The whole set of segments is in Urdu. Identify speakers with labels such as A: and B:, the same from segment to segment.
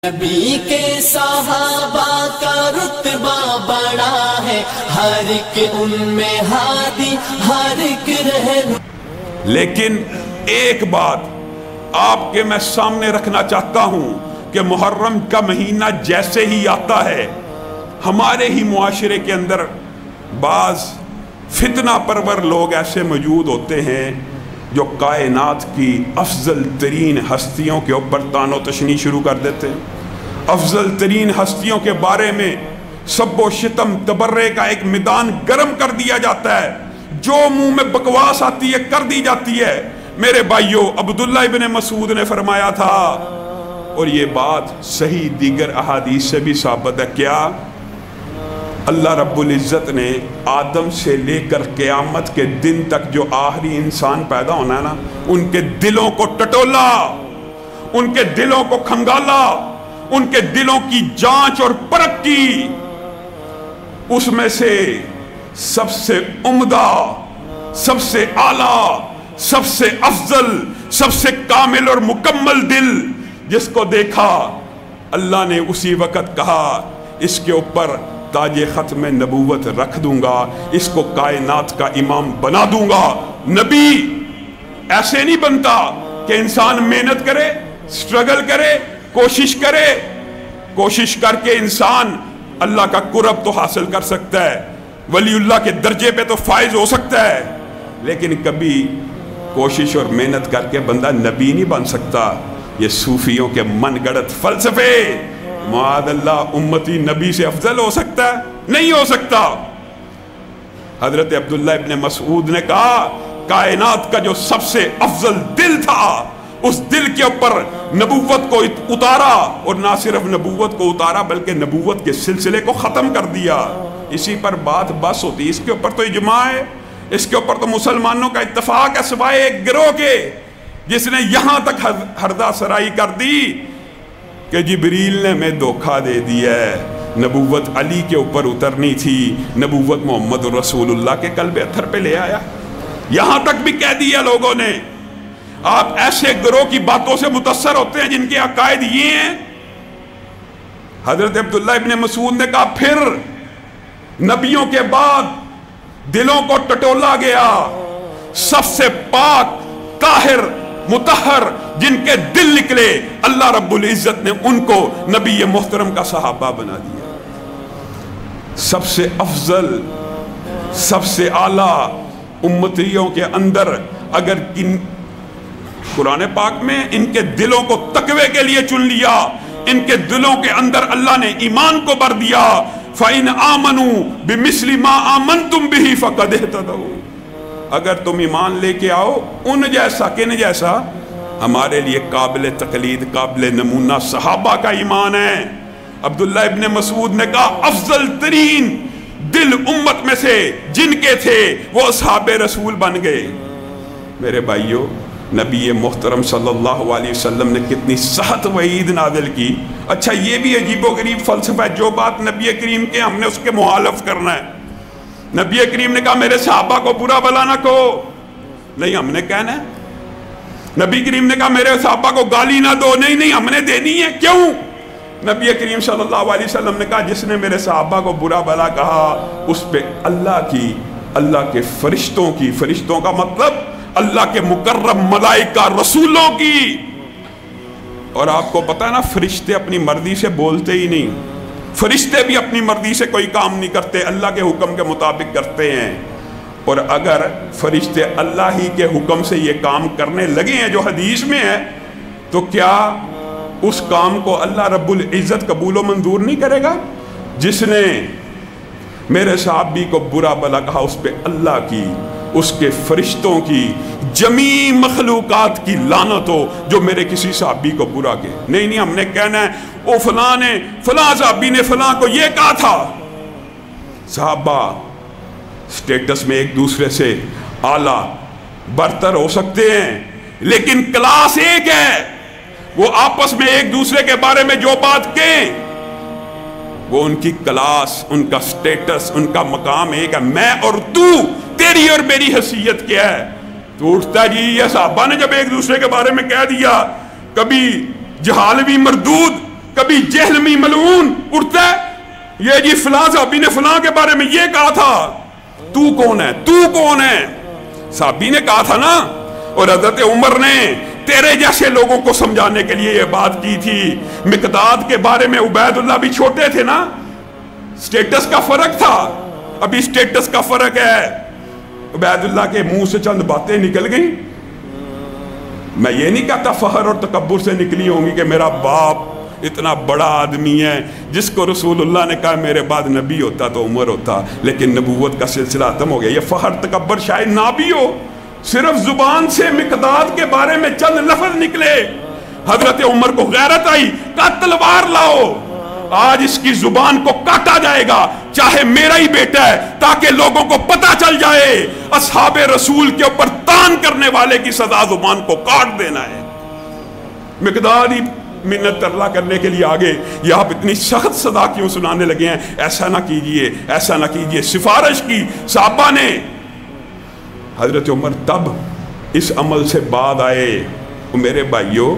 A: نبی کے صحابہ کا رتبہ بڑا ہے، ہر ایک ان میں ہادی، ہر ایک رہنما۔
B: لیکن ایک بات آپ کے میں سامنے رکھنا چاہتا ہوں کہ محرم کا مہینہ جیسے ہی آتا ہے ہمارے ہی معاشرے کے اندر بعض فتنہ پرور لوگ ایسے موجود ہوتے ہیں جو کائنات کی افضل ترین ہستیوں کے اوپر طعن و تشنیع شروع کر دیتے ہیں۔ افضل ترین ہستیوں کے بارے میں سب و شتم تبرے کا ایک میدان گرم کر دیا جاتا ہے، جو منہ میں بکواس آتی ہے کر دی جاتی ہے۔ میرے بھائیو، عبداللہ ابن مسعود نے فرمایا تھا، اور یہ بات صحیح دیگر احادیث سے بھی ثابت ہے، کیا اللہ رب العزت نے آدم سے لے کر قیامت کے دن تک جو آخری انسان پیدا ہونا ہے نا، ان کے دلوں کو ٹٹولا، ان کے دلوں کو کھنگالا، ان کے دلوں کی جانچ اور پرکھ کی۔ اس میں سے سب سے عمدہ، سب سے اعلیٰ، سب سے افضل، سب سے کامل اور مکمل دل جس کو دیکھا، اللہ نے اسی وقت کہا اس کے اوپر تاج ختم نبوت رکھ دوں گا، اس کو کائنات کا امام بنا دوں گا۔ نبی ایسے نہیں بنتا کہ انسان محنت کرے، سٹرگل کرے، کوشش کر کے انسان اللہ کا قرب تو حاصل کر سکتا ہے، ولی اللہ کے درجے پہ تو فائز ہو سکتا ہے، لیکن کبھی کوشش اور محنت کر کے بندہ نبی نہیں بن سکتا۔ یہ صوفیوں کے من گڑت فلسفے، معاذ اللہ امتی نبی سے افضل ہو سکتا ہے؟ نہیں ہو سکتا۔ حضرت عبداللہ ابن مسعود نے کہا کائنات کا جو سب سے افضل دل تھا، اس دل کے اوپر نبوت کو اتارا، اور نہ صرف نبوت کو اتارا بلکہ نبوت کے سلسلے کو ختم کر دیا۔ اسی پر بات بس ہوتی، اس کے اوپر تو اجماع ہے، اس کے اوپر تو مسلمانوں کا اتفاق ہے، سوائے ایک گروہ کے جس نے یہاں تک ہردہ سرائی کر دی کہ جبریل نے ہمیں دھوکہ دے دیا ہے، نبوت علی کے اوپر اترنی تھی، نبوت محمد رسول اللہ کے قلب اطہر پہ لے آیا۔ یہاں تک بھی کہہ دیا لوگوں نے۔ آپ ایسے گروہ کی باتوں سے متاثر ہوتے ہیں جن کے عقائد یہ ہیں۔ حضرت عبداللہ ابن مسعود نے کہا پھر نبیوں کے بعد دلوں کو ٹٹولا گیا، سب سے پاک، طاہر، مطہر جن کے دل نکلے، اللہ رب العزت نے ان کو نبی محترم کا صحابہ بنا دیا۔ سب سے افضل، سب سے اعلیٰ امتیوں کے اندر اگر قرآن پاک میں ان کے دلوں کو تقوی کے لیے چن لیا، ان کے دلوں کے اندر اللہ نے ایمان کو بھر دیا، فَإِنْ آمَنُوا بِمِثْلِ مَا آمَنْتُمْ بِهِ فَقَدْ اهْتَدَوْا۔ اگر تم ایمان لے کے آؤ ان جیسا، کن جیسا؟ ہمارے لیے قابل تقلید، قابل نمونہ صحابہ کا ایمان ہے۔ عبداللہ ابن مسعود نے کہا افضل ترین دل امت میں سے جن کے تھے وہ اصحاب رسول بن گئے۔ میرے بھائیو، نبی محترم صلی اللہ علیہ وسلم نے کتنی سخت وعید نازل کی۔ اچھا یہ بھی عجیب و غریب فلسفہ ہے، جو بات نبی کریم کے ہم نے اس کے مخالف کرنا ہے۔ نبی کریم نے کہا میرے صحابہ کو برا بلا نہ کہو، نہیں ہم نے کہنا ہے۔ نبی کریم نے کہا میرے صحابہ کو گالی نہ دو، نہیں ہم نے دینی ہے۔ کیوں؟ نبی کریم صلی اللہ علیہ وسلم نے کہا جس نے میرے صحابہ کو برا بلا کہا اس پہ اللہ کے فرشتوں کا مطلب اللہ کے مکرم ملائکہ رسولوں کی، اور آپ کو پتہ ہے نا فرشتے اپنی مرضی سے بولتے ہی نہیں، فرشتے بھی اپنی مرضی سے کوئی کام نہیں کرتے، اللہ کے حکم کے مطابق کرتے ہیں۔ اور اگر فرشتے اللہ ہی کے حکم سے یہ کام کرنے لگے ہیں جو حدیث میں ہے، تو کیا اس کام کو اللہ رب العزت قبول و منظور نہیں کرے گا؟ جس نے میرے صحابی کو برا بلا کہا اس پہ اللہ کی، اس کے فرشتوں کی، جمیع مخلوقات کی لعنت ہو جو میرے کسی صحابی کو برا کہے۔ نہیں ہم نے کہنا ہے او فلاں نے، فلاں صحابی نے فلاں کو یہ کہا تھا۔ صحابہ سٹیٹس میں ایک دوسرے سے اعلیٰ برتر ہو سکتے ہیں، لیکن کلاس ایک ہے۔ وہ آپس میں ایک دوسرے کے بارے میں جو بات کہیں، وہ ان کی کلاس، ان کا سٹیٹس، ان کا مقام ایک ہے۔ میں اور تو، تیری اور میری حیثیت کیا ہے؟ تو اٹھتا جی یہ صحابہ نے جب ایک دوسرے کے بارے میں کہہ دیا، کبھی جہالوی مردود کبھی جہلمی ملعون اٹھتا ہے، یہ جی فلاں صحابی نے فلاں کے بارے میں یہ کہا تھا، تو کون ہے، تو کون ہے؟ صحابی نے کہا تھا نا۔ اور حضرت عمر نے تیرے جیسے لوگوں کو سمجھانے کے لیے یہ بات کی تھی۔ مقداد کے بارے میں عبید اللہ بھی چھوٹے تھے نا، سٹیٹس کا فرق تھا، ابھی سٹیٹس کا فرق ہے۔ عبید اللہ کے منہ سے چند باتیں نکل گئیں، میں یہ نہیں کہتا فخر اور تکبر سے نکلی ہوں گی کہ میرا باپ اتنا بڑا آدمی ہے جس کو رسول اللہ نے کہا میرے بعد نبی ہوتا تو عمر ہوتا، لیکن نبوت کا سلسلہ ختم ہو گیا۔ یہ فخر تکبر شاید نہ بھی ہو، صرف زبان سے مقداد کے بارے میں چند لفظ نکلے، حضرت عمر کو غیرت آئی، کہا تلوار لاؤ، آج اس کی زبان کو کاٹا جائے گا، چاہے میرا ہی بیٹا ہے، تاکہ لوگوں کو پتہ چل جائے اصحاب رسول کے اوپر تان کرنے والے کی سزا زبان کو کاٹ دینا ہے۔ مقداد ہی منت ترلا کرنے کے لیے آگے، یہ آپ اتنی سخت سزا کیوں سنانے لگے ہیں؟ ایسا نہ کیجئے، ایسا نہ کیجئے، سفارش کی صحابہ نے۔ حضرت عمر تب اس عمل سے بعد آئے۔ میرے بھائیوں،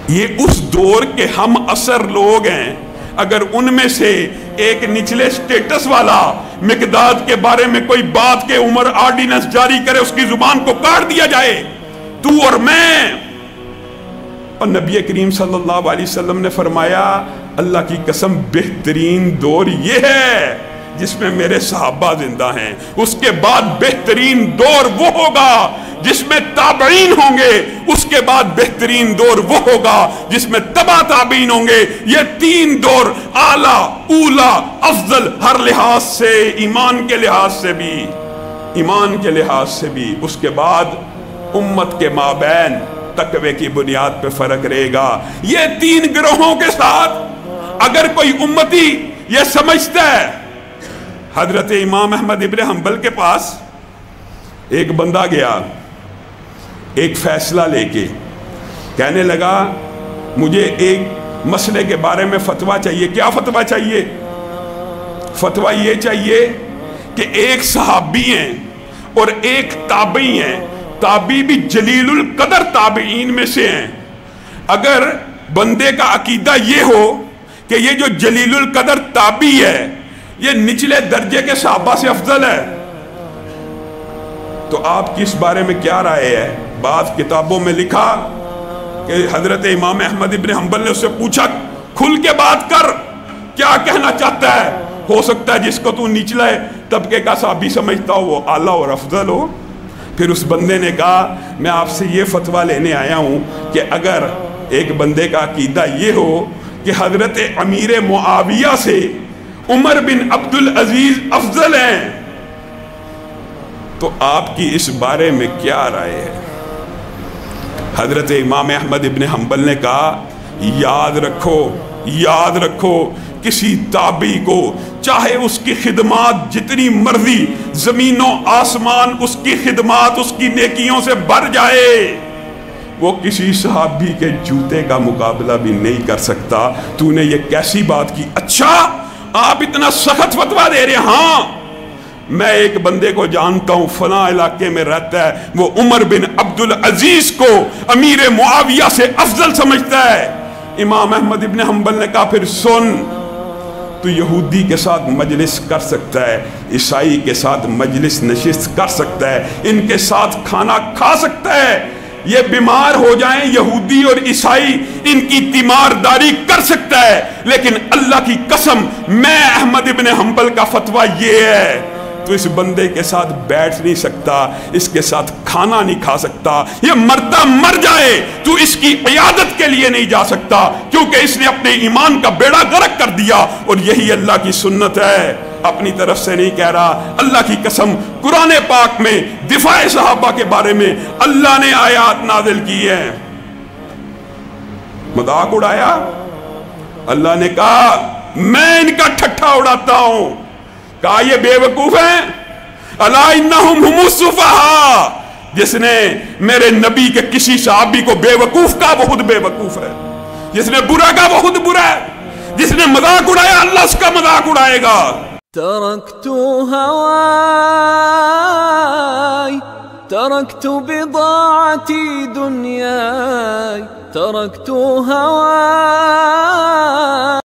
B: یہ اس دور کے ہم عصر لوگ ہیں، اگر ان میں سے ایک نچلے سٹیٹس والا مقداد کے بارے میں کوئی بات کہ عمر آرڈیننس جاری کرے، اس کی زبان کو کاٹ دیا جائے، تو اور میں۔ اور نبی کریم صلی اللہ علیہ وسلم نے فرمایا اللہ کی قسم بہترین دور یہ ہے جس میں میرے صحابہ زندہ ہیں، اس کے بعد بہترین دور وہ ہوگا جس میں تابعین ہوں گے، اس کے بعد بہترین دور وہ ہوگا جس میں تبع تابعین ہوں گے۔ یہ تین دور اعلیٰ، اولا، افضل، ہر لحاظ سے، ایمان کے لحاظ سے بھی، ایمان کے لحاظ سے بھی۔ اس کے بعد امت کے مابین تقوی کی بنیاد پہ فرق رہے گا۔ یہ تین گروہوں کے ساتھ اگر کوئی امتی یہ سمجھتا ہے، حضرت امام احمد ابن حنبل کے پاس ایک بندہ گیا ایک فیصلہ لے کے، کہنے لگا مجھے ایک مسئلے کے بارے میں فتویٰ چاہیے۔ کیا فتویٰ چاہیے؟ فتویٰ یہ چاہیے کہ ایک صحابی ہیں اور ایک تابعی ہیں، تابعی بھی جلیل القدر تابعین میں سے ہیں۔ اگر بندے کا عقیدہ یہ ہو کہ یہ جو جلیل القدر تابعی ہے یہ نچلے درجے کے صحابہ سے افضل ہے، تو آپ کی اس بارے میں کیا رائے ہے؟ بعض کتابوں میں لکھا کہ حضرت امام احمد ابن حنبل نے اس سے پوچھا کھل کے بات کر، کیا کہنا چاہتا ہے؟ ہو سکتا ہے جس کو تو نچلے طبقے کا صحابی سمجھتا ہو وہ اعلیٰ اور افضل ہو۔ پھر اس بندے نے کہا میں آپ سے یہ فتویٰ لینے آیا ہوں کہ اگر ایک بندے کا عقیدہ یہ ہو کہ حضرت امیر معاویہ سے عمر بن عبدالعزیز افضل ہیں تو آپ کی اس بارے میں کیا رائے ہے؟ حضرت امام احمد ابن حنبل نے کہا یاد رکھو، یاد رکھو، کسی تابعی کو چاہے اس کی خدمات جتنی مرضی زمین و آسمان اس کی خدمات اس کی نیکیوں سے بھر جائے، وہ کسی صحابی کے جوتے کا مقابلہ بھی نہیں کر سکتا۔ تو نے یہ کیسی بات کی؟ اچھا آپ اتنا سخت فتویٰ دے رہے ہیں؟ ہاں میں ایک بندے کو جانتا ہوں فلاں علاقے میں رہتا ہے، وہ عمر بن عبدالعزیز کو امیر معاویہ سے افضل سمجھتا ہے۔ امام احمد ابن حنبل نے کہا پھر سن، تو یہودی کے ساتھ مجلس کر سکتا ہے، عیسائی کے ساتھ مجلس نشست کر سکتا ہے، ان کے ساتھ کھانا کھا سکتا ہے، یہ بیمار ہو جائیں یہودی اور عیسائی ان کی تیمارداری کر سکتا ہے، لیکن اللہ کی قسم میں احمد ابن حنبل کا فتویٰ یہ ہے تو اس بندے کے ساتھ بیٹھ نہیں سکتا، اس کے ساتھ کھانا نہیں کھا سکتا، یہ مردہ مر جائے تو اس کی عیادت کے لیے نہیں جا سکتا، کیونکہ اس نے اپنے ایمان کا بیڑا غرق کر دیا۔ اور یہی اللہ کی سنت ہے، اپنی طرف سے نہیں کہہ رہا، اللہ کی قسم قرآن پاک میں دفاع صحابہ کے بارے میں اللہ نے آیات نازل کی ہے۔ مذاق اڑایا، اللہ نے کہا میں ان کا ٹھٹھا اڑاتا ہوں، کہا یہ بے وقوف ہیں، الا انہم ہم السفہاء، جس نے میرے نبی کے کسی صحابی کو بے وقوف کہا وہ خود بے وقوف ہے، جس نے برا کہا وہ خود برا ہے، جس نے مذاق اڑایا اللہ اس کا مذاق اڑائے گا۔
A: تركت هواي تركت بضاعتي دنياي، تركت هواي.